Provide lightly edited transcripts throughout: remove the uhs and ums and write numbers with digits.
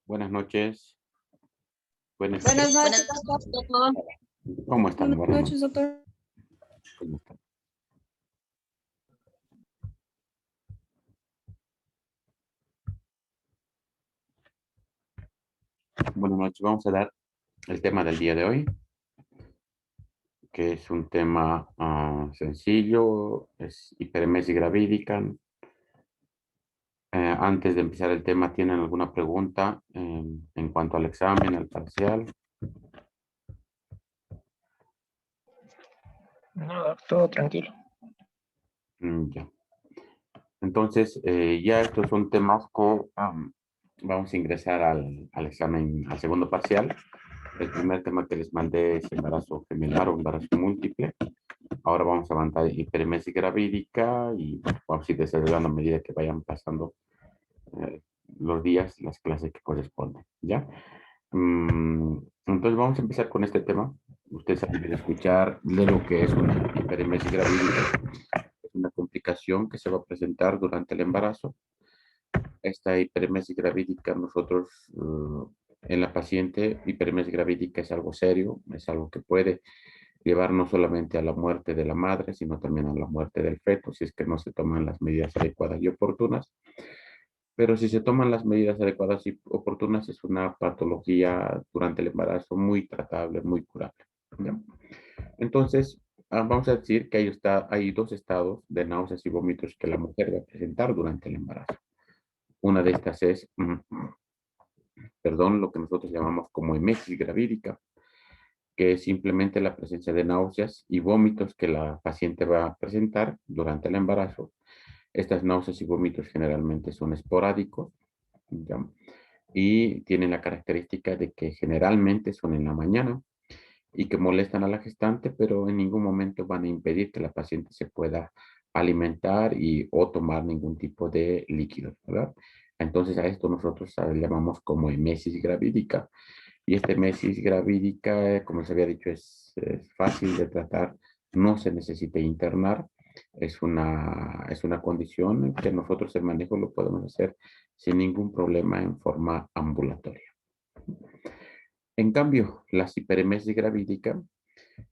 Buenas noches. Buenas Buenas noches. noches, doctor. ¿Cómo están? Buenas noches, doctor. ¿Cómo están? Buenas noches. Vamos a dar el tema del día de hoy, que es un tema sencillo, es hiperemesis gravídica. Antes de empezar el tema, ¿tienen alguna pregunta en cuanto al examen, al parcial? No, todo tranquilo. Ya. Entonces, ya estos son temas que vamos a ingresar al examen, al segundo parcial. El primer tema que les mandé es embarazo gemelar o embarazo múltiple. Ahora vamos a avanzar hiperemesis gravídica y vamos a ir desarrollando a medida que vayan pasando los días, las clases que corresponden, ¿ya? Entonces vamos a empezar con este tema. Ustedes han de escuchar de lo que es una hiperemesis gravídica. Es una complicación que se va a presentar durante el embarazo. Esta hiperemesis gravídica, nosotros en la paciente, hiperemesis gravídica es algo serio, es algo que puede llevar no solamente a la muerte de la madre, sino también a la muerte del feto, si es que no se toman las medidas adecuadas y oportunas. Pero si se toman las medidas adecuadas y oportunas, es una patología durante el embarazo muy tratable, muy curable, ¿ya? Entonces, vamos a decir que hay dos estados de náuseas y vómitos que la mujer va a presentar durante el embarazo. Una de estas es, lo que nosotros llamamos como emesis gravídica, que es simplemente la presencia de náuseas y vómitos que la paciente va a presentar durante el embarazo. Estas náuseas y vómitos generalmente son esporádicos, ¿ya? Y tienen la característica de que generalmente son en la mañana y que molestan a la gestante, pero en ningún momento van a impedir que la paciente se pueda alimentar o tomar ningún tipo de líquido, ¿verdad? Entonces a esto nosotros le llamamos como emesis gravídica. Y esta emesis gravídica, como les había dicho, es fácil de tratar, no se necesita internar, es una condición que nosotros el manejo lo podemos hacer sin ningún problema en forma ambulatoria. En cambio, la hiperemesis gravídica,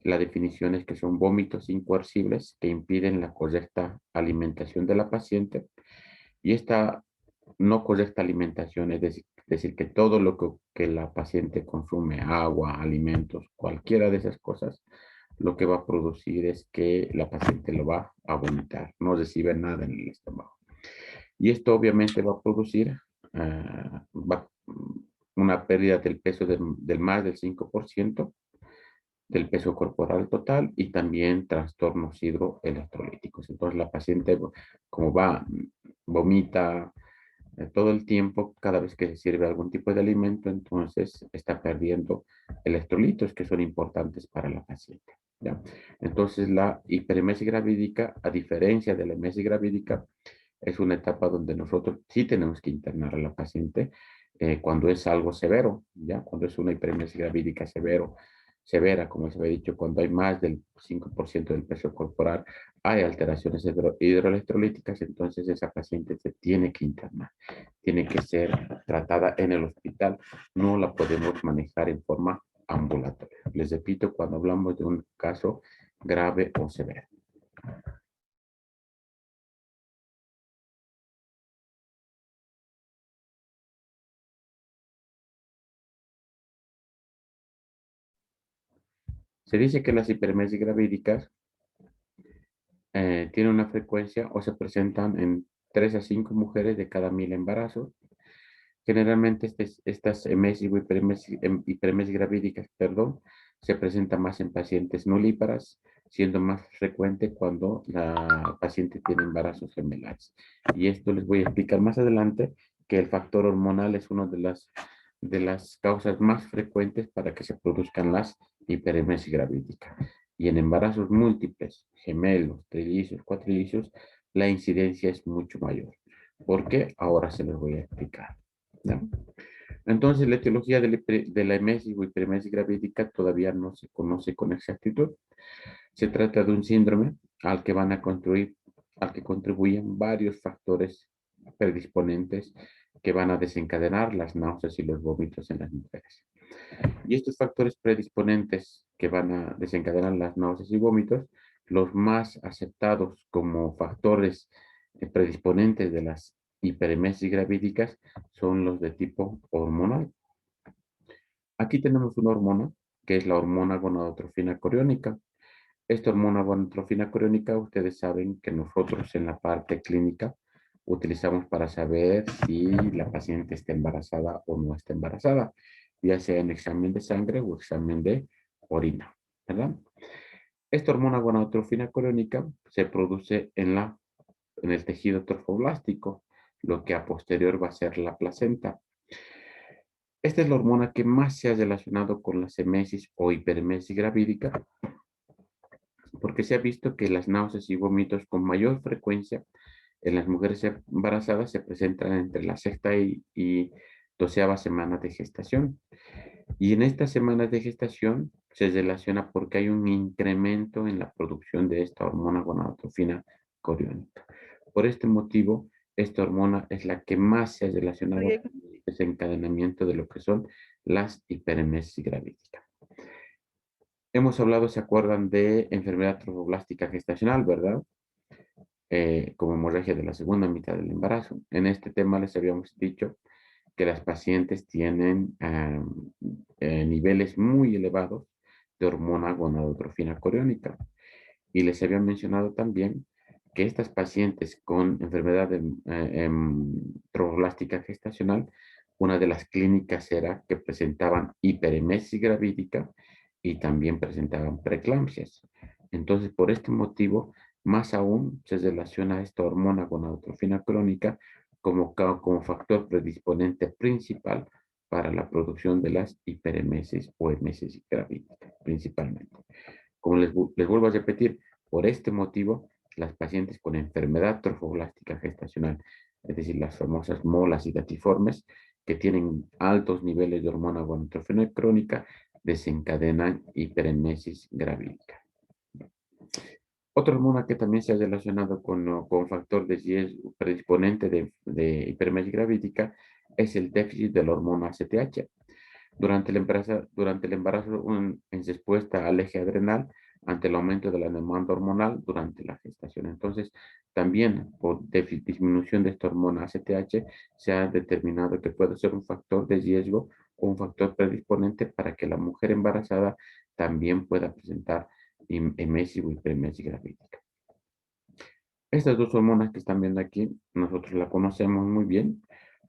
la definición es que son vómitos incoercibles que impiden la correcta alimentación de la paciente, y esta no correcta alimentación es decir que todo lo que la paciente consume, agua, alimentos, cualquiera de esas cosas, lo que va a producir es que la paciente lo va a vomitar, no recibe nada en el estómago. Y esto obviamente va a producir una pérdida del peso del más del 5% del peso corporal total y también trastornos hidroelectrolíticos. Entonces la paciente, como vomita todo el tiempo, cada vez que se sirve algún tipo de alimento, entonces está perdiendo electrolitos que son importantes para la paciente, ¿ya? Entonces la hiperemesis gravídica, a diferencia de la emesis gravídica, es una etapa donde nosotros sí tenemos que internar a la paciente cuando es algo severo, ¿ya? Cuando es una hiperemesis gravídica severa, como se había dicho, cuando hay más del 5% del peso corporal, hay alteraciones hidroelectrolíticas, entonces esa paciente se tiene que internar, tiene que ser tratada en el hospital, no la podemos manejar en forma ambulatoria. Les repito, cuando hablamos de un caso grave o severo. Se dice que las hiperemesis gravídicas tienen una frecuencia o se presentan en 3 a 5 mujeres de cada 1000 embarazos. Generalmente estas emesis o hiperemesis gravídicas, se presenta más en pacientes nulíparas, siendo más frecuente cuando la paciente tiene embarazos gemelares. Y esto les voy a explicar más adelante, que el factor hormonal es una de las causas más frecuentes para que se produzcan las hiperemesis gravídicas. Y en embarazos múltiples, gemelos, trillizos, cuatrillizos, la incidencia es mucho mayor. ¿Por qué? Ahora se los voy a explicar, ¿no? Entonces, la etiología de la emesis o hiperemesis gravídica todavía no se conoce con exactitud. Se trata de un síndrome al que al que contribuyen varios factores predisponentes que van a desencadenar las náuseas y los vómitos en las mujeres. Y estos factores predisponentes que van a desencadenar las náuseas y vómitos, los más aceptados como factores predisponentes de las hiperemesis gravídicas son los de tipo hormonal. Aquí tenemos una hormona que es la hormona gonadotrofina coriónica. Esta hormona gonadotrofina coriónica, ustedes saben que nosotros en la parte clínica utilizamos para saber si la paciente está embarazada o no está embarazada, ya sea en examen de sangre o examen de orina, ¿verdad? Esta hormona gonadotrofina coriónica se produce en el tejido trofoblástico, lo que a posterior va a ser la placenta. Esta es la hormona que más se ha relacionado con la emesis o hiperemesis gravídica, porque se ha visto que las náuseas y vómitos con mayor frecuencia en las mujeres embarazadas se presentan entre la sexta y 12ª semana de gestación. Y en estas semanas de gestación se relaciona porque hay un incremento en la producción de esta hormona gonadotrofina coriónica. Por este motivo, esta hormona es la que más se ha relacionado con el desencadenamiento de lo que son las hiperemesis gravídicas. Hemos hablado, ¿se acuerdan de enfermedad trofoblástica gestacional, verdad? Como hemorragia de la segunda mitad del embarazo. En este tema les habíamos dicho que las pacientes tienen niveles muy elevados de hormona gonadotrofina coriónica. Y les había mencionado también que estas pacientes con enfermedad trofoblástica gestacional, una de las clínicas era que presentaban hiperemesis gravídica y también presentaban preeclampsias. Entonces, por este motivo, más aún se relaciona esta hormona gonadotrofina crónica como factor predisponente principal para la producción de las hiperemesis o emesis gravídicas, principalmente. Como les vuelvo a repetir, por este motivo, las pacientes con enfermedad trofoblástica gestacional, es decir, las famosas molas y datiformes, que tienen altos niveles de hormona gonadotrofina crónica, desencadenan hiperemesis gravídica. Otra hormona que también se ha relacionado con factor de riesgo predisponente de hiperemesis gravídica es el déficit de la hormona ACTH. Durante el embarazo en respuesta al eje adrenal ante el aumento de la demanda hormonal durante la gestación. Entonces, también por disminución de esta hormona ACTH se ha determinado que puede ser un factor de riesgo o un factor predisponente para que la mujer embarazada también pueda presentar emesis o hiperemesis gravídica. Estas dos hormonas que están viendo aquí, nosotros la conocemos muy bien.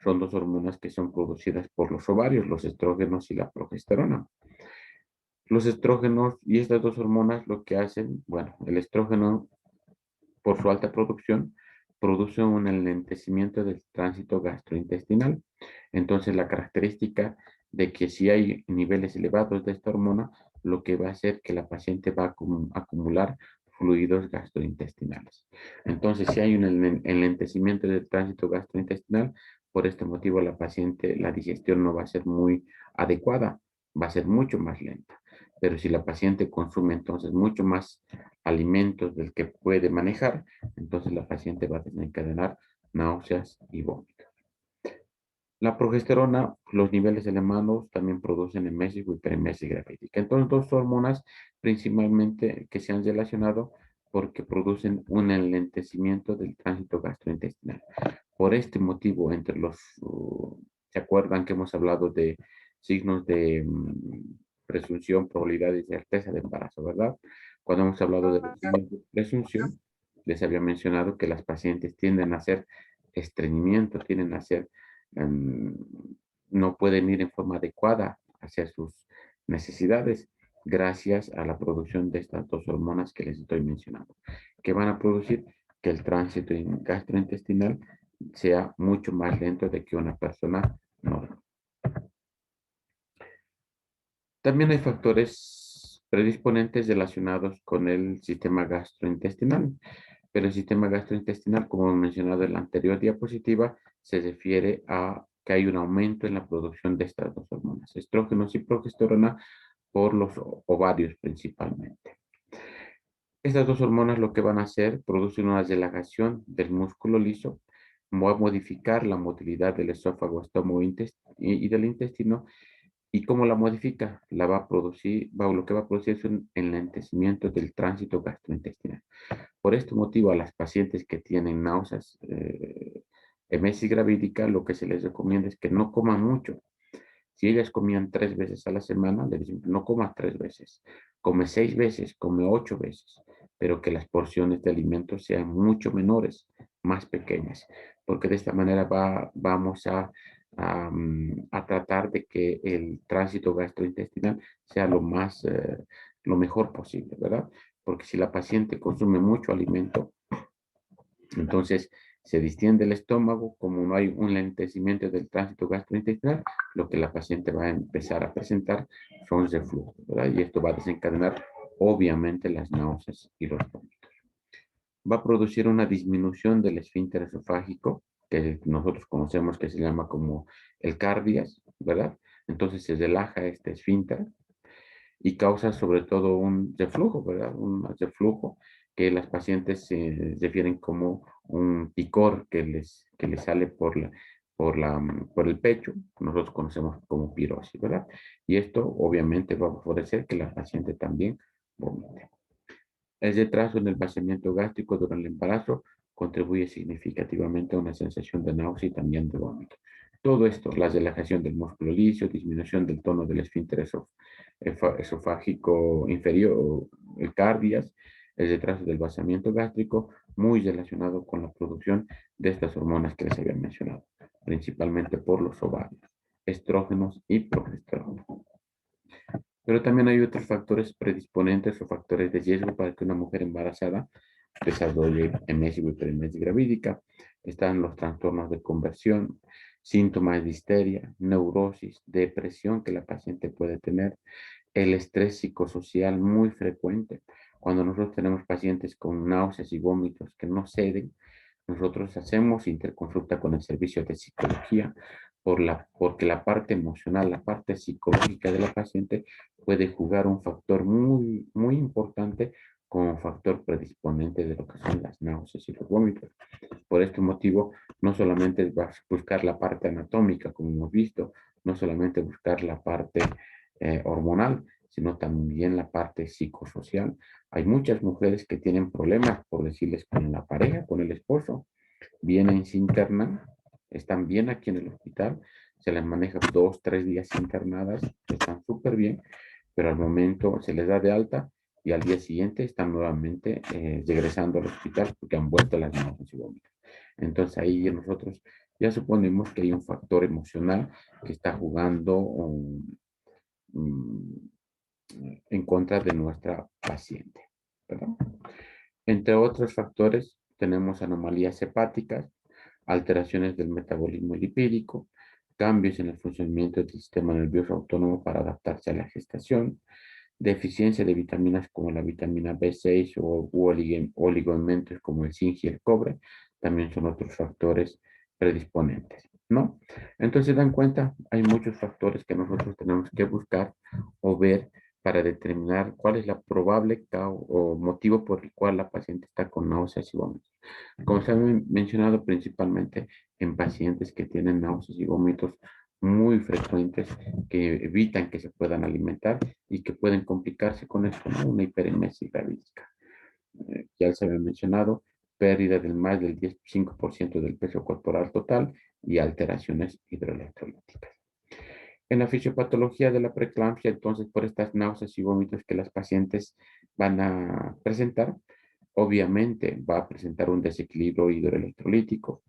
Son dos hormonas que son producidas por los ovarios, los estrógenos y la progesterona. Los estrógenos y estas dos hormonas lo que hacen, bueno, el estrógeno por su alta producción produce un enlentecimiento del tránsito gastrointestinal. Entonces la característica de que si hay niveles elevados de esta hormona, lo que va a hacer que la paciente va a acumular fluidos gastrointestinales. Entonces, si hay un enlentecimiento del tránsito gastrointestinal, por este motivo la paciente, la digestión no va a ser muy adecuada, va a ser mucho más lenta. Pero si la paciente consume entonces mucho más alimentos del que puede manejar, entonces la paciente va a desencadenar náuseas y vómitos. La progesterona, los niveles elevados también producen emesis o hiperemesis gravídica. Entonces, dos hormonas principalmente que se han relacionado porque producen un enlentecimiento del tránsito gastrointestinal. Por este motivo, ¿se acuerdan que hemos hablado de signos de presunción, probabilidad y certeza de embarazo, verdad? Cuando hemos hablado de los signos de presunción, les había mencionado que las pacientes tienden a hacer estreñimiento, tienden a hacer no pueden ir en forma adecuada hacia sus necesidades gracias a la producción de estas dos hormonas que les estoy mencionando, que van a producir que el tránsito gastrointestinal sea mucho más lento de que una persona normal. También hay factores predisponentes relacionados con el sistema gastrointestinal, pero el sistema gastrointestinal, como hemos mencionado en la anterior diapositiva, se refiere a que hay un aumento en la producción de estas dos hormonas, estrógenos y progesterona, por los ovarios principalmente. Estas dos hormonas lo que van a hacer, producen una relajación del músculo liso, va a modificar la motilidad del esófago, estómago y del intestino. ¿Y cómo la modifica? La va a producir, lo que va a producir es un enlentecimiento del tránsito gastrointestinal. Por este motivo, a las pacientes que tienen náuseas, emesis gravídica, lo que se les recomienda es que no coman mucho. Si ellas comían 3 veces a la semana, le dicen, no comas 3 veces, come 6 veces, come 8 veces, pero que las porciones de alimentos sean mucho menores, más pequeñas, porque de esta manera vamos a tratar de que el tránsito gastrointestinal sea lo mejor posible, ¿verdad? Porque si la paciente consume mucho alimento, entonces se distiende el estómago, como no hay un lentecimiento del tránsito gastrointestinal, lo que la paciente va a empezar a presentar son reflujos, ¿verdad? Y esto va a desencadenar obviamente las náuseas y los vómitos. Va a producir una disminución del esfínter esofágico, que nosotros conocemos que se llama como el cardias, ¿verdad? Entonces se relaja este esfínter y causa sobre todo un reflujo, ¿verdad? Un reflujo que las pacientes se refieren como un picor que les sale por el pecho, nosotros conocemos como pirosis, ¿verdad? Y esto obviamente va a favorecer que la paciente también vomite. El retraso en el vaciamiento gástrico durante el embarazo contribuye significativamente a una sensación de náusea y también de vómito. Todo esto, la relajación del músculo liso, disminución del tono del esfínter esofágico inferior, el cardias, el retraso del vaciamiento gástrico, muy relacionado con la producción de estas hormonas que les había mencionado, principalmente por los ovarios, estrógenos y progesterona. Pero también hay otros factores predisponentes o factores de riesgo para que una mujer embarazada desarrolle emesis o hiperemesis gravídica. Están los trastornos de conversión, síntomas de histeria, neurosis, depresión que la paciente puede tener, el estrés psicosocial muy frecuente. Cuando nosotros tenemos pacientes con náuseas y vómitos que no ceden, nosotros hacemos interconsulta con el servicio de psicología porque la parte emocional, la parte psicológica de la paciente puede jugar un factor muy, muy importante como factor predisponente de lo que son las náuseas y los vómitos. Por este motivo, no solamente vas a buscar la parte anatómica, como hemos visto, no solamente buscar la parte hormonal, sino también la parte psicosocial. Hay muchas mujeres que tienen problemas, por decirles, con la pareja, con el esposo, vienen, se internan, están bien aquí en el hospital, se les maneja 2, 3 días internadas, están súper bien, pero al momento se les da de alta y al día siguiente están nuevamente regresando al hospital porque han vuelto las náuseas y vómitos. Entonces ahí nosotros ya suponemos que hay un factor emocional que está jugando um, en contra de nuestra paciente, ¿verdad? Entre otros factores tenemos anomalías hepáticas, alteraciones del metabolismo lipídico, cambios en el funcionamiento del sistema nervioso autónomo para adaptarse a la gestación, deficiencia de vitaminas como la vitamina B6 o oligoelementos como el zinc y el cobre, también son otros factores predisponentes, ¿no? Entonces, dan cuenta, hay muchos factores que nosotros tenemos que buscar o ver para determinar cuál es la probable o motivo por el cual la paciente está con náuseas y vómitos. Como se ha mencionado principalmente en pacientes que tienen náuseas y vómitos muy frecuentes que evitan que se puedan alimentar y que pueden complicarse con esto, ¿no? Una hiperemesis gravídica. Ya se había mencionado, pérdida del más del 15% del peso corporal total y alteraciones hidroelectrolíticas. En la fisiopatología de la preeclampsia, entonces, por estas náuseas y vómitos que las pacientes van a presentar, obviamente va a presentar un desequilibrio hidroelectrolítico.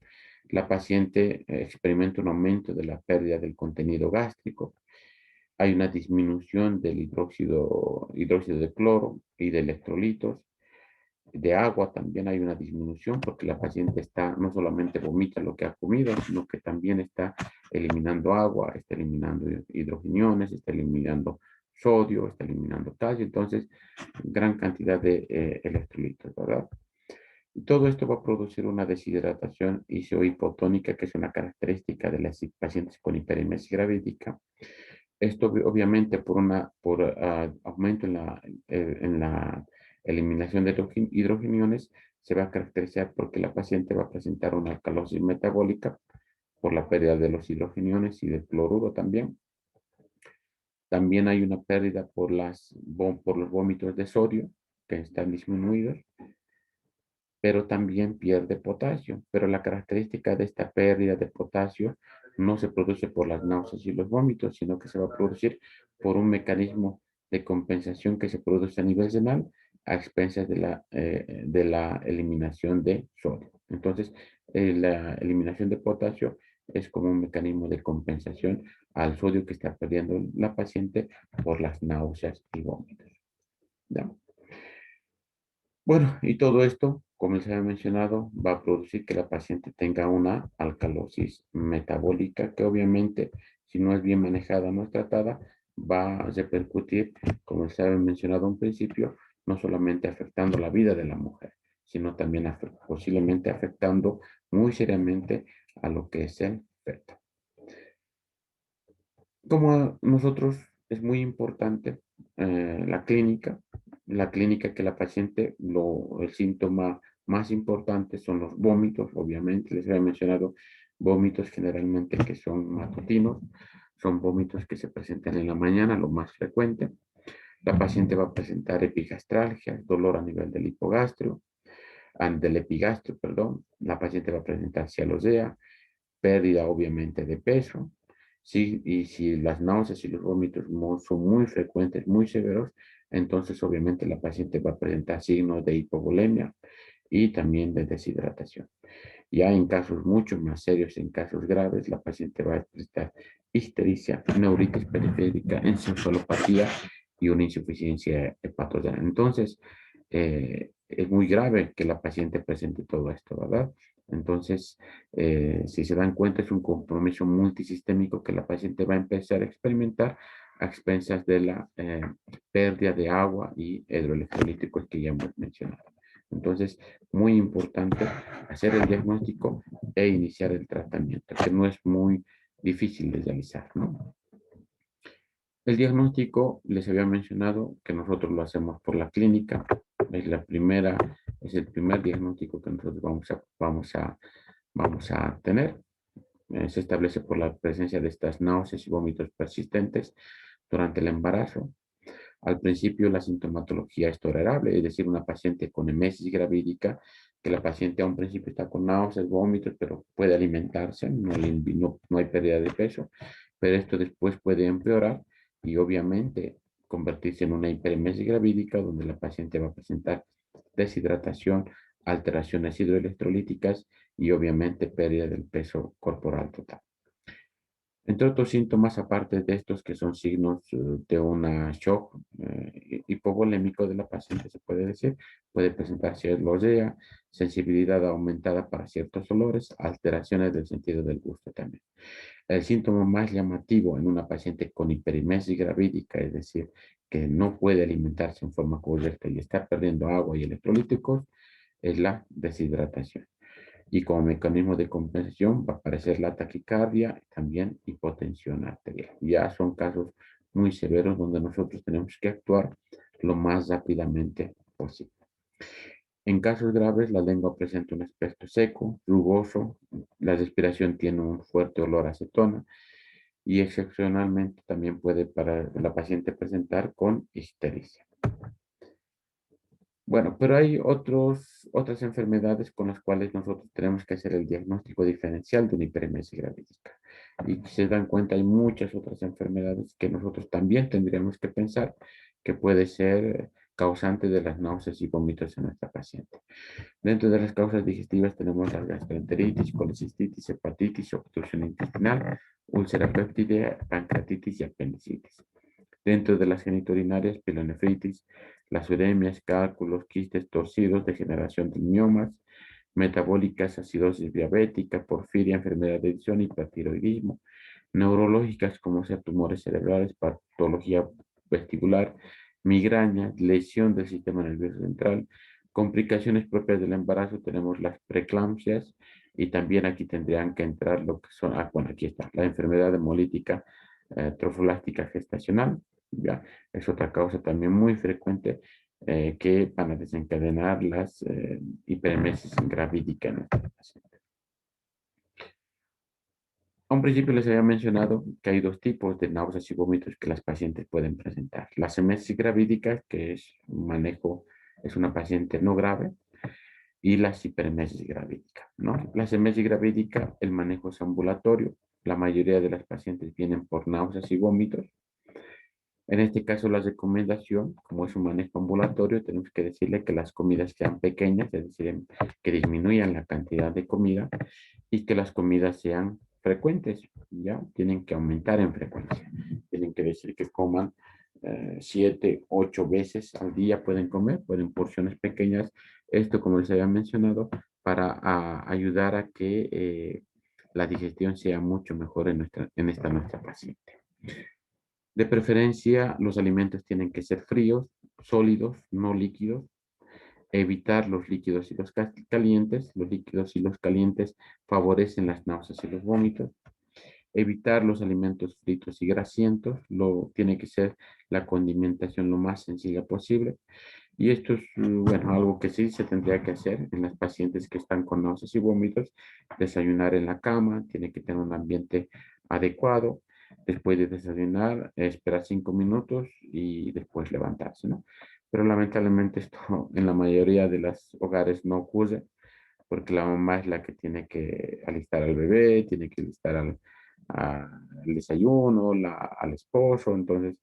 La paciente experimenta un aumento de la pérdida del contenido gástrico. Hay una disminución del hidróxido de cloro y de electrolitos. De agua también hay una disminución porque la paciente no solamente vomita lo que ha comido, sino que también está eliminando agua, está eliminando hidrogeniones, está eliminando sodio, está eliminando calcio, entonces gran cantidad de electrolitos, ¿verdad? Y todo esto va a producir una deshidratación isohipotónica, que es una característica de las pacientes con hiperemesis gravídica. Esto obviamente por aumento en la eliminación de hidrogeniones se va a caracterizar porque la paciente va a presentar una alcalosis metabólica por la pérdida de los hidrogeniones y del cloruro también. También hay una pérdida por los vómitos de sodio, que están disminuidos, pero también pierde potasio. Pero la característica de esta pérdida de potasio no se produce por las náuseas y los vómitos, sino que se va a producir por un mecanismo de compensación que se produce a nivel renal a expensas de la eliminación de sodio. Entonces, la eliminación de potasio es como un mecanismo de compensación al sodio que está perdiendo la paciente por las náuseas y vómitos. ¿Ya? Bueno, y todo esto, como les había mencionado, va a producir que la paciente tenga una alcalosis metabólica que obviamente, si no es bien manejada, no es tratada, va a repercutir, como les había mencionado en un principio, no solamente afectando la vida de la mujer, sino también posiblemente afectando muy seriamente a lo que es el feto. Como nosotros es muy importante la clínica que la paciente, el síntoma más importante son los vómitos, obviamente, les había mencionado vómitos generalmente que son matutinos, son vómitos que se presentan en la mañana, lo más frecuente. La paciente va a presentar epigastralgia, dolor a nivel del epigastrio, perdón. La paciente va a presentar cialosea, pérdida obviamente de peso, ¿sí? Y si las náuseas y los vómitos son muy frecuentes, muy severos, entonces obviamente la paciente va a presentar signos de hipovolemia y también de deshidratación. Ya en casos mucho más serios, en casos graves, la paciente va a presentar ictericia, neuritis periférica, encefalopatía y una insuficiencia hepatorenal. Entonces, es muy grave que la paciente presente todo esto, ¿verdad? Entonces, si se dan cuenta, es un compromiso multisistémico que la paciente va a empezar a experimentar a expensas de la pérdida de agua y hidroelectrolíticos que ya hemos mencionado. Entonces, muy importante hacer el diagnóstico e iniciar el tratamiento, que no es muy difícil de realizar, ¿no? El diagnóstico, les había mencionado que nosotros lo hacemos por la clínica. Es el primer diagnóstico que nosotros vamos a tener. Se establece por la presencia de estas náuseas y vómitos persistentes durante el embarazo. Al principio la sintomatología es tolerable, es decir, una paciente con emesis gravídica, que la paciente a un principio está con náuseas, vómitos, pero puede alimentarse, no hay pérdida de peso, pero esto después puede empeorar y obviamente convertirse en una hiperemesis gravídica donde la paciente va a presentar deshidratación, alteraciones hidroelectrolíticas y obviamente pérdida del peso corporal total. Entre otros síntomas, aparte de estos que son signos de una shock hipovolémico de la paciente, se puede decir, puede presentarse logea, sensibilidad aumentada para ciertos olores, alteraciones del sentido del gusto también. El síntoma más llamativo en una paciente con hiperimesis gravídica, es decir, que no puede alimentarse en forma correcta y está perdiendo agua y electrolíticos, es la deshidratación. Y como mecanismo de compensación va a aparecer la taquicardia, también hipotensión arterial. Ya son casos muy severos donde nosotros tenemos que actuar lo más rápidamente posible. En casos graves, la lengua presenta un aspecto seco, rugoso, la respiración tiene un fuerte olor a acetona y excepcionalmente también puede para la paciente presentar con ictericia. Bueno, pero hay otras enfermedades con las cuales nosotros tenemos que hacer el diagnóstico diferencial de una hiperemesis gravídica. Y si se dan cuenta, hay muchas otras enfermedades que nosotros también tendríamos que pensar que puede ser causante de las náuseas y vómitos en nuestra paciente. Dentro de las causas digestivas tenemos la gastroenteritis, colecistitis, hepatitis, obstrucción intestinal, úlcera péptidea, pancreatitis y apendicitis. Dentro de las genitourinarias, pielonefritis, las uremias, cálculos, quistes torcidos, degeneración de miomas, metabólicas, acidosis diabética, porfiria, enfermedad de Edison, hipertiroidismo, neurológicas como sea tumores cerebrales, patología vestibular, migraña, lesión del sistema nervioso central, complicaciones propias del embarazo, tenemos las preeclampsias y también aquí tendrían que entrar lo que son, bueno, aquí está, la enfermedad hemolítica trofulástica gestacional, ya, es otra causa también muy frecuente que van a desencadenar las hiperemesis gravídica en este paciente. A un principio les había mencionado que hay dos tipos de náuseas y vómitos que las pacientes pueden presentar. La emesis gravídica, que es un manejo, es una paciente no grave, y la hiperemesis gravídica, ¿no? La emesis gravídica, el manejo es ambulatorio. La mayoría de las pacientes vienen por náuseas y vómitos. En este caso, la recomendación, como es un manejo ambulatorio, tenemos que decirle que las comidas sean pequeñas, es decir, que disminuyan la cantidad de comida y que las comidas sean frecuentes, ¿ya? Tienen que aumentar en frecuencia. Tienen que decir que coman 7, 8 veces al día pueden comer, pueden porciones pequeñas. Esto, como les había mencionado, para ayudar a que la digestión sea mucho mejor en esta nuestra paciente. De preferencia, los alimentos tienen que ser fríos, sólidos, no líquidos. Evitar los líquidos y los calientes. Los líquidos y los calientes favorecen las náuseas y los vómitos. Evitar los alimentos fritos y grasientos. Tiene que ser la condimentación lo más sencilla posible. Y esto es, bueno, algo que sí se tendría que hacer en las pacientes que están con náuseas y vómitos. Desayunar en la cama, tiene que tener un ambiente adecuado. Después de desayunar, esperar 5 minutos y después levantarse, ¿no? Pero lamentablemente esto en la mayoría de los hogares no ocurre, porque la mamá es la que tiene que alistar al bebé, tiene que alistar al desayuno, al esposo. Entonces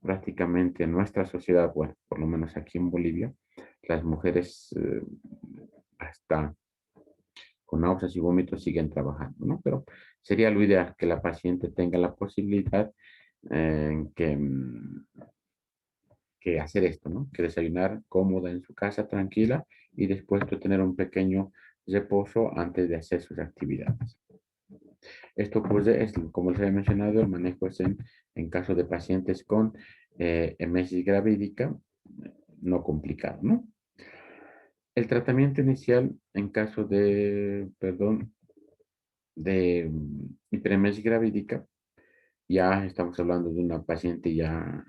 prácticamente en nuestra sociedad, bueno, por lo menos aquí en Bolivia, las mujeres hasta con náuseas y vómitos siguen trabajando, ¿no? Pero sería lo ideal que la paciente tenga la posibilidad que hacer esto, ¿no? Que desayunar cómoda en su casa, tranquila, y después de tener un pequeño reposo antes de hacer sus actividades. Esto ocurre, como les había mencionado, el manejo es en caso de pacientes con emesis gravídica, no complicado, ¿no? El tratamiento inicial en caso de, perdón, de hiperemesis gravídica, ya estamos hablando de una paciente ya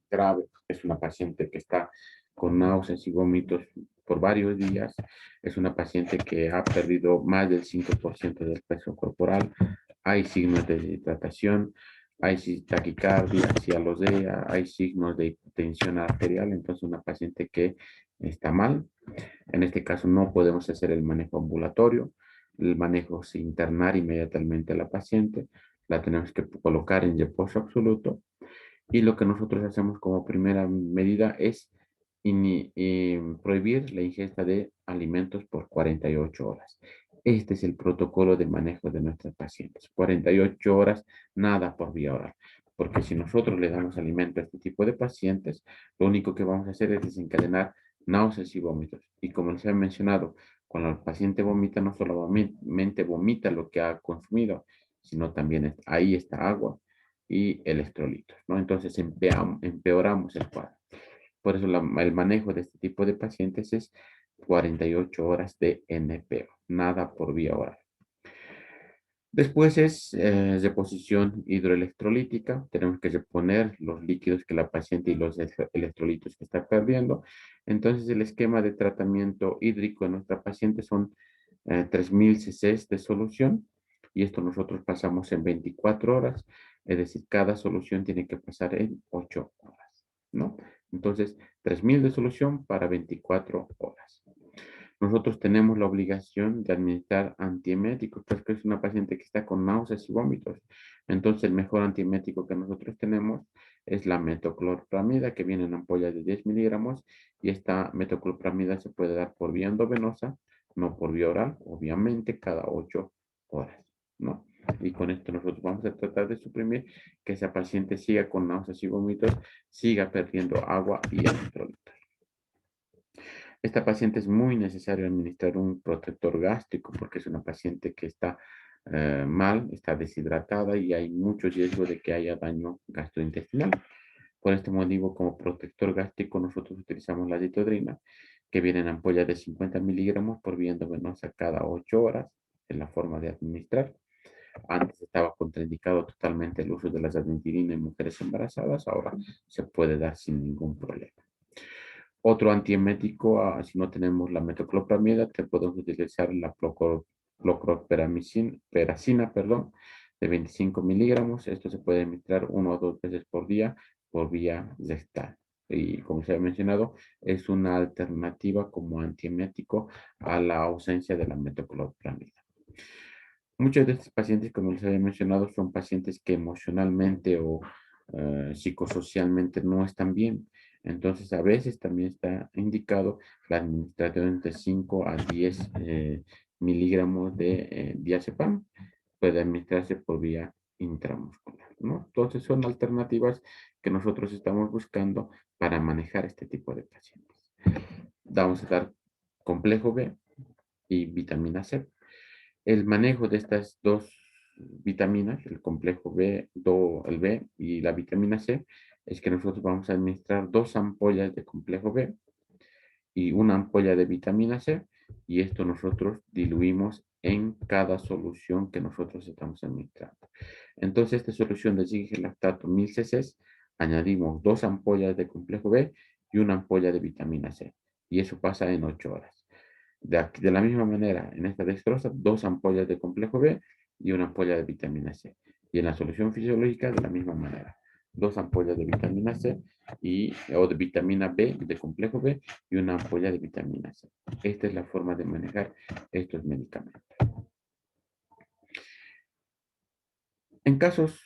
grave, es una paciente que está con náuseas y vómitos por varios días, es una paciente que ha perdido más del 5% del peso corporal, hay signos de deshidratación, hay taquicardia, cialosea, hay signos de hipertensión arterial, entonces una paciente que está mal. En este caso no podemos hacer el manejo ambulatorio, el manejo es internar inmediatamente a la paciente, la tenemos que colocar en reposo absoluto y lo que nosotros hacemos como primera medida es prohibir la ingesta de alimentos por 48 horas. Este es el protocolo de manejo de nuestras pacientes. 48 horas, nada por vía oral. Porque si nosotros le damos alimento a este tipo de pacientes, lo único que vamos a hacer es desencadenar náuseas y vómitos. Y como les he mencionado, cuando el paciente vomita, no solamente vomita lo que ha consumido, sino también ahí está agua y electrolitos, ¿no? Entonces empeoramos el cuadro. Por eso el manejo de este tipo de pacientes es 48 horas de NPO, nada por vía oral. Después es reposición hidroelectrolítica. Tenemos que reponer los líquidos que la paciente y los electrolitos que está perdiendo. Entonces el esquema de tratamiento hídrico en nuestra paciente son 3000 cc de solución y esto nosotros pasamos en 24 horas. Es decir, cada solución tiene que pasar en 8 horas, ¿no? Entonces, 3000 de solución para 24 horas. Nosotros tenemos la obligación de administrar antieméticos, porque es una paciente que está con náuseas y vómitos. Entonces, el mejor antiemético que nosotros tenemos es la metoclopramida, que viene en ampollas de 10 miligramos, y esta metoclopramida se puede dar por vía endovenosa, no por vía oral, obviamente cada 8 horas, ¿no? Y con esto nosotros vamos a tratar de suprimir que esa paciente siga con náuseas y vómitos, siga perdiendo agua y electrolitos. Esta paciente es muy necesario administrar un protector gástrico porque es una paciente que está mal, está deshidratada y hay mucho riesgo de que haya daño gastrointestinal. Por este motivo, como protector gástrico, nosotros utilizamos la ditodrina, que viene en ampolla de 50 miligramos por vía endovenosa cada 8 horas. Es la forma de administrar. Antes estaba contraindicado totalmente el uso de la dapivirina en mujeres embarazadas, ahora se puede dar sin ningún problema. Otro antiemético, si no tenemos la metoclopramida, te podemos utilizar la clocroperamicina, perdón, de 25 miligramos. Esto se puede administrar 1 o 2 veces por día por vía rectal. Y como se ha mencionado, es una alternativa como antiemético a la ausencia de la metoclopramida. Muchos de estos pacientes, como les había mencionado, son pacientes que emocionalmente o psicosocialmente no están bien. Entonces, a veces también está indicado la administración de 5 a 10 miligramos de diazepam. Puede administrarse por vía intramuscular, ¿no? Entonces, son alternativas que nosotros estamos buscando para manejar este tipo de pacientes. Vamos a dar complejo B y vitamina C. El manejo de estas dos vitaminas, el complejo B, el B y la vitamina C, es que nosotros vamos a administrar 2 ampollas de complejo B y 1 ampolla de vitamina C, y esto nosotros diluimos en cada solución que nosotros estamos administrando. Entonces, esta solución de zinc lactato 1000 cc, añadimos 2 ampollas de complejo B y 1 ampolla de vitamina C, y eso pasa en 8 horas. De la misma manera, en esta dextrosa, 2 ampollas de complejo B y 1 ampolla de vitamina C. Y en la solución fisiológica, de la misma manera, 2 ampollas de vitamina C o de vitamina B, de complejo B, y 1 ampolla de vitamina C. Esta es la forma de manejar estos medicamentos. En casos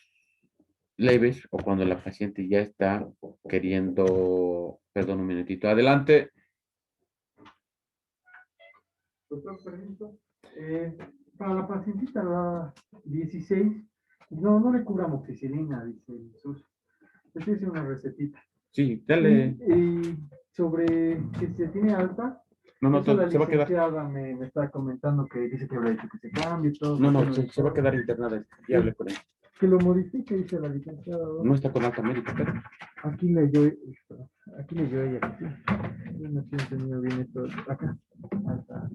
leves o cuando la paciente ya está queriendo, perdón un minutito, adelante. Doctor, permiso. Para la pacientita la 16, no le cura amoxicilina, dice Jesús. Les hice una recetita. Sí, dale. Y sobre que se tiene alta, No, eso la se va a quedar. licenciada me está comentando que dice que habrá hecho que se cambie todo. No, se va a quedar internada. Ya hablé con ella. Que lo modifique, dice la licenciada. No está con alta médica, pero. Aquí leyó ella que sí. Yo no estoy entendiendo bien esto. Acá. Alta.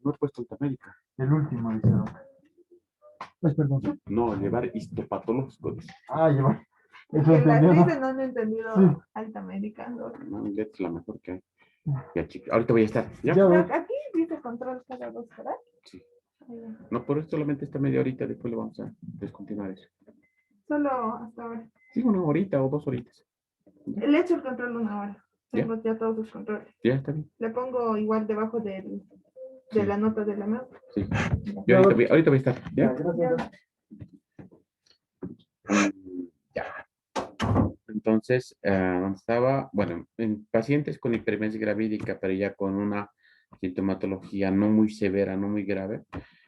No he puesto alta médica. El último, dice. Pues perdón. No, llevar histopatológico. Llevar. Eso Que la entendió, ¿no? actriz no han entendido Sí. alta médica. ¿No? No, es la mejor que hay. Ya, chica. Ahorita voy a estar. ¿Ya? Ya Pero ves. aquí dice control cada 2 horas. Sí. Ahí va. No, por eso solamente esta media horita, después le vamos a descontinuar eso. Solo hasta ahora. Sí, 1 horita o 2 horitas. Le echo el control 1 hora. ¿Ya? Tengo ya todos los controles. Ya está bien. Le pongo igual debajo de Sí. la nota de la MEU. Sí. Yo ahorita voy a estar. ¿Ya? Gracias. Ya. Entonces, ¿dónde estaba? Bueno, en pacientes con hipermesis gravídica, pero ya con una sintomatología no muy severa, no muy grave,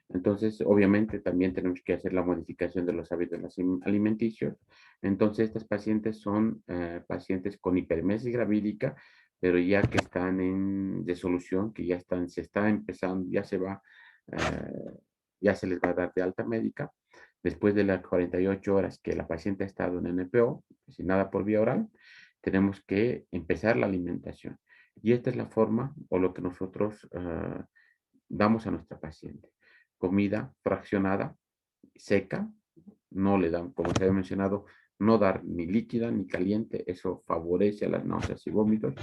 entonces obviamente también tenemos que hacer la modificación de los hábitos alimenticios. Entonces, estas pacientes son pacientes con hipermesis gravídica, pero ya que están en desolución, que ya se está empezando, ya se les va a dar de alta médica. Después de las 48 horas que la paciente ha estado en NPO, sin nada por vía oral, tenemos que empezar la alimentación. Y esta es la forma o lo que nosotros damos a nuestra paciente. Comida fraccionada, seca, no le dan, como se había mencionado, no dar ni líquida ni caliente, eso favorece a las náuseas y vómitos.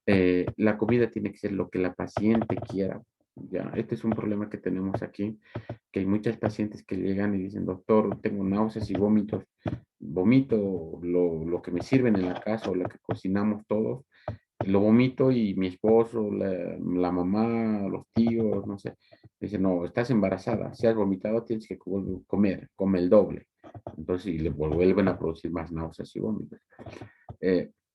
La comida tiene que ser lo que la paciente quiera. Ya, este es un problema que tenemos aquí, que hay muchas pacientes que llegan y dicen, doctor, tengo náuseas y vómitos, vomito lo que me sirven en la casa o lo que cocinamos todos, lo vomito y mi esposo, la mamá, los tíos, no sé, dicen, no, estás embarazada, si has vomitado tienes que comer, come el doble. Entonces, y le vuelven a producir más náuseas y vómitos.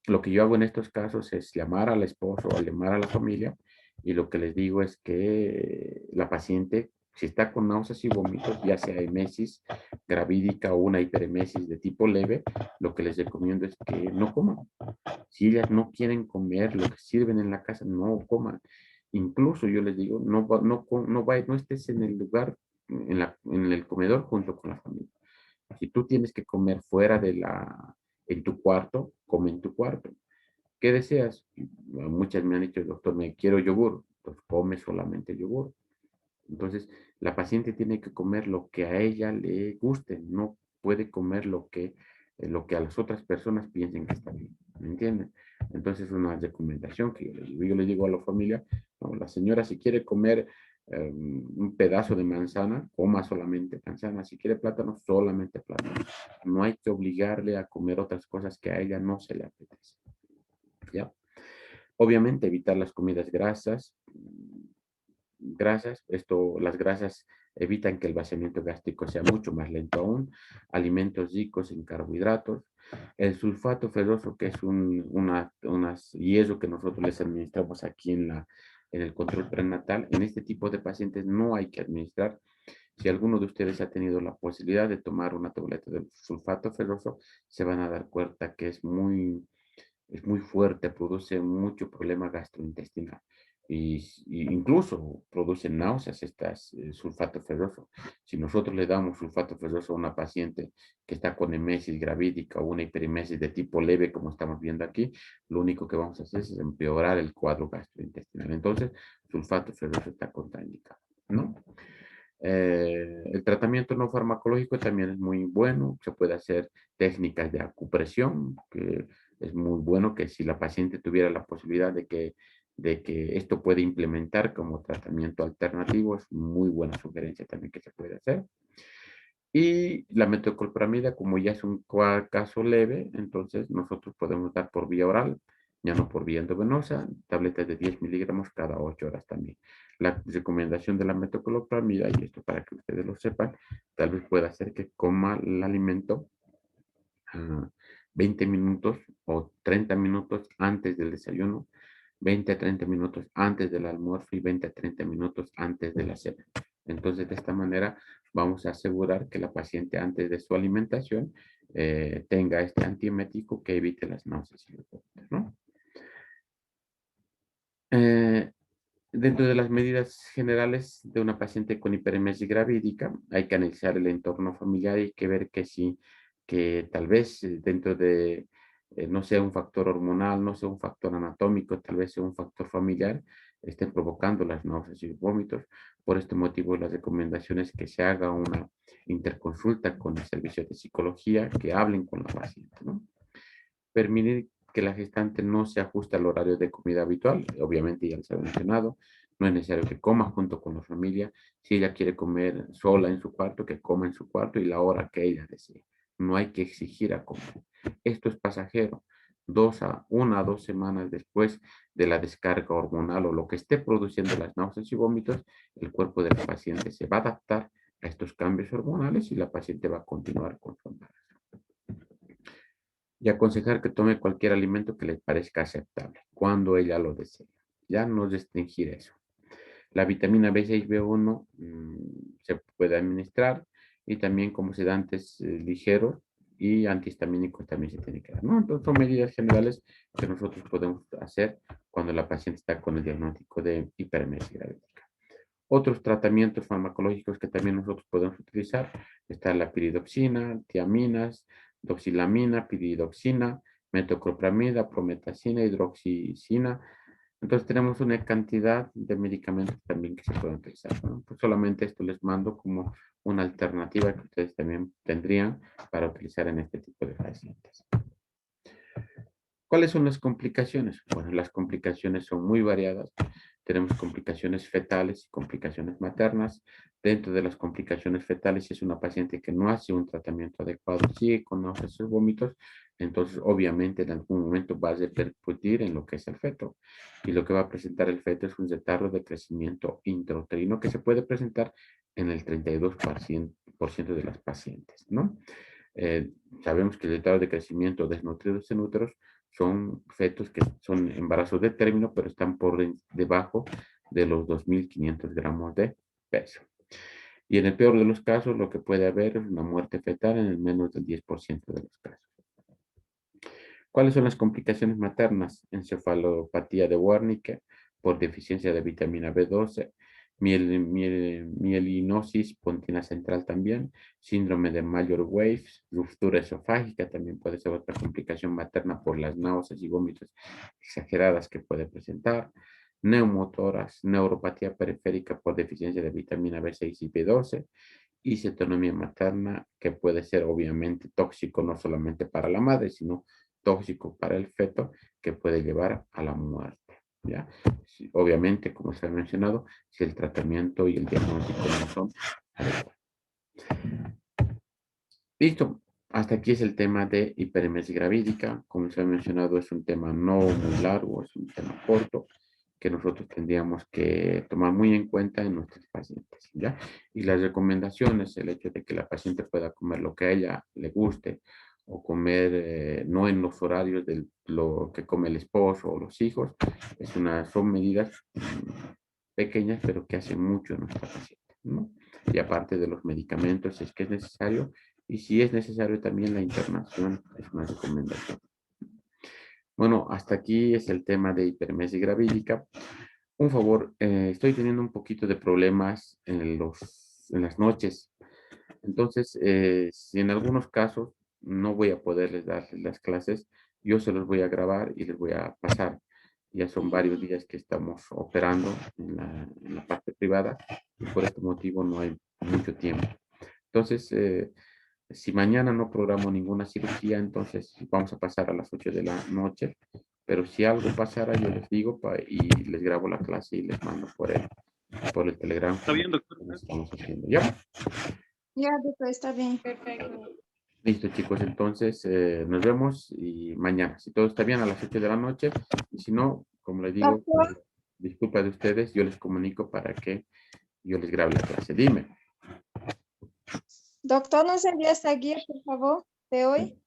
Lo que yo hago en estos casos es llamar al esposo o llamar a la familia, y lo que les digo es que la paciente, si está con náuseas y vómitos, ya sea emesis gravídica o una hiperemesis de tipo leve, lo que les recomiendo es que no coman. Si ellas no quieren comer lo que sirven en la casa, no coman. Incluso yo les digo, no estés en el lugar, en el comedor junto con la familia. Si tú tienes que comer en tu cuarto, come en tu cuarto. ¿Qué deseas? Muchas me han dicho, doctor, me quiero yogur. Pues come solamente yogur. Entonces, la paciente tiene que comer lo que a ella le guste, no puede comer lo que lo que a las otras personas piensen que está bien. ¿Me entienden? Entonces, una recomendación que yo le digo a la familia, no, la señora si quiere comer un pedazo de manzana, coma solamente manzana. Si quiere plátano, solamente plátano. No hay que obligarle a comer otras cosas que a ella no se le apetece. ¿Ya? Obviamente, evitar las comidas grasas. Las grasas evitan que el vaciamiento gástrico sea mucho más lento aún. Alimentos ricos en carbohidratos. El sulfato ferroso, que es unas hierro que nosotros les administramos aquí en el control prenatal, en este tipo de pacientes no hay que administrar. Si alguno de ustedes ha tenido la posibilidad de tomar una tableta de sulfato ferroso, se van a dar cuenta que es muy fuerte, produce mucho problema gastrointestinal y incluso produce náuseas estas sulfato ferroso. Si nosotros le damos sulfato ferroso a una paciente que está con emesis gravídica o una hiperemesis de tipo leve, como estamos viendo aquí, lo único que vamos a hacer es empeorar el cuadro gastrointestinal. Entonces, sulfato ferroso está contraindicado, ¿no? El tratamiento no farmacológico también es muy bueno. Se puede hacer técnicas de acupresión, que es muy bueno que si la paciente tuviera la posibilidad de que esto puede implementar como tratamiento alternativo, es muy buena sugerencia también que se puede hacer. Y la metoclopramida, como ya es un caso leve, entonces nosotros podemos dar por vía oral, ya no por vía endovenosa, tabletas de 10 miligramos cada 8 horas también. La recomendación de la metoclopramida, y esto para que ustedes lo sepan, tal vez pueda ser que coma el alimento 20 minutos o 30 minutos antes del desayuno, 20 a 30 minutos antes del almuerzo y 20 a 30 minutos antes de la cena. Entonces, de esta manera vamos a asegurar que la paciente antes de su alimentación tenga este antiemético que evite las náuseas y los vómitos, ¿no? Dentro de las medidas generales de una paciente con hiperemesis gravídica, hay que analizar el entorno familiar y hay que ver que tal vez dentro de, no sea un factor hormonal, no sea un factor anatómico, tal vez sea un factor familiar, estén provocando las náuseas y vómitos. Por este motivo, las recomendaciones que se haga una interconsulta con el servicio de psicología, que hablen con la paciente, ¿no? Permitir que la gestante no se ajuste al horario de comida habitual, obviamente ya les había mencionado, no es necesario que coma junto con la familia, si ella quiere comer sola en su cuarto, que coma en su cuarto y la hora que ella desee. No hay que exigir a comer. Esto es pasajero. 1 a 2 semanas después de la descarga hormonal o lo que esté produciendo las náuseas y vómitos, el cuerpo del paciente se va a adaptar a estos cambios hormonales y la paciente va a continuar con su embarazo. Y aconsejar que tome cualquier alimento que le parezca aceptable, cuando ella lo desee. Ya no restringir eso. La vitamina B6 y B1 se puede administrar y también como sedantes ligeros y antihistamínicos también se tiene que dar, ¿no? Entonces son medidas generales que nosotros podemos hacer cuando la paciente está con el diagnóstico de hiperemesis gravídica. Otros tratamientos farmacológicos que también nosotros podemos utilizar está la piridoxina, tiaminas, doxilamina, piridoxina, metoclopramida, prometacina, hidroxicina. Entonces tenemos una cantidad de medicamentos también que se pueden utilizar, ¿no? Pues solamente esto les mando como una alternativa que ustedes también tendrían para utilizar en este tipo de pacientes. ¿Cuáles son las complicaciones? Bueno, las complicaciones son muy variadas. Tenemos complicaciones fetales y complicaciones maternas. Dentro de las complicaciones fetales, si es una paciente que no hace un tratamiento adecuado, sigue con náuseas y vómitos, entonces obviamente en algún momento va a repercutir en lo que es el feto. Y lo que va a presentar el feto es un retardo de crecimiento intrauterino que se puede presentar en el 32% de las pacientes, ¿no? Sabemos que el retardo de crecimiento desnutridos en úteros son fetos que son embarazos de término, pero están por debajo de los 2.500 gramos de peso. Y en el peor de los casos, lo que puede haber es una muerte fetal en el menos del 10% de los casos. ¿Cuáles son las complicaciones maternas? Encefalopatía de Wernicke por deficiencia de vitamina B12, mielinosis pontina central también, síndrome de Mayor-Weiss, ruptura esofágica también puede ser otra complicación materna por las náuseas y vómitos exageradas que puede presentar, neumotoras, neuropatía periférica por deficiencia de vitamina B6 y B12 histerectomía materna, que puede ser obviamente tóxico no solamente para la madre, sino tóxico para el feto, que puede llevar a la muerte. ¿Ya? Sí, obviamente, como se ha mencionado, si el tratamiento y el diagnóstico no son adecuados. Listo. Hasta aquí es el tema de hiperemesis gravídica. Como se ha mencionado, es un tema no muy largo, es un tema corto que nosotros tendríamos que tomar muy en cuenta en nuestros pacientes, ¿ya? Y las recomendaciones, el hecho de que la paciente pueda comer lo que a ella le guste o comer no en los horarios de lo que come el esposo o los hijos, son medidas pequeñas, pero que hacen mucho en nuestra paciente, ¿no? Y aparte de los medicamentos, si es que es necesario, y si es necesario también la internación, es una recomendación. Bueno, hasta aquí es el tema de hiperemesis gravídica. Un favor, estoy teniendo un poquito de problemas en las noches. Entonces, si en algunos casos no voy a poderles dar las clases, yo se los voy a grabar y les voy a pasar. Ya son varios días que estamos operando en la parte privada y por este motivo no hay mucho tiempo. Entonces, si mañana no programo ninguna cirugía, entonces vamos a pasar a las 8 de la noche. Pero si algo pasara, yo les digo y les grabo la clase y les mando por el Telegram. Está bien, doctor. Como estamos haciendo. ¿Ya? Ya, doctor, está bien. Perfecto. Listo, chicos. Entonces, nos vemos y mañana. Si todo está bien, a las 8 de la noche. Y si no, como les digo, Doctor. disculpa de ustedes, yo les comunico para que yo les grabe la clase. Dime. Doctor, ¿nos envía esta guía, por favor, de hoy?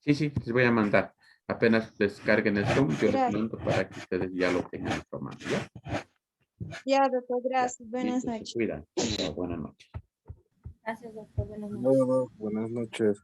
Sí, les voy a mandar. Apenas descarguen el Zoom, yo les Gracias. mando para que ustedes ya lo tengan informado. ¿Ya? Ya, doctor, gracias. Buenas Listo, se noches. cuidan. Buenas noches. Gracias, doctor. Buenas noches. Bueno, buenas noches.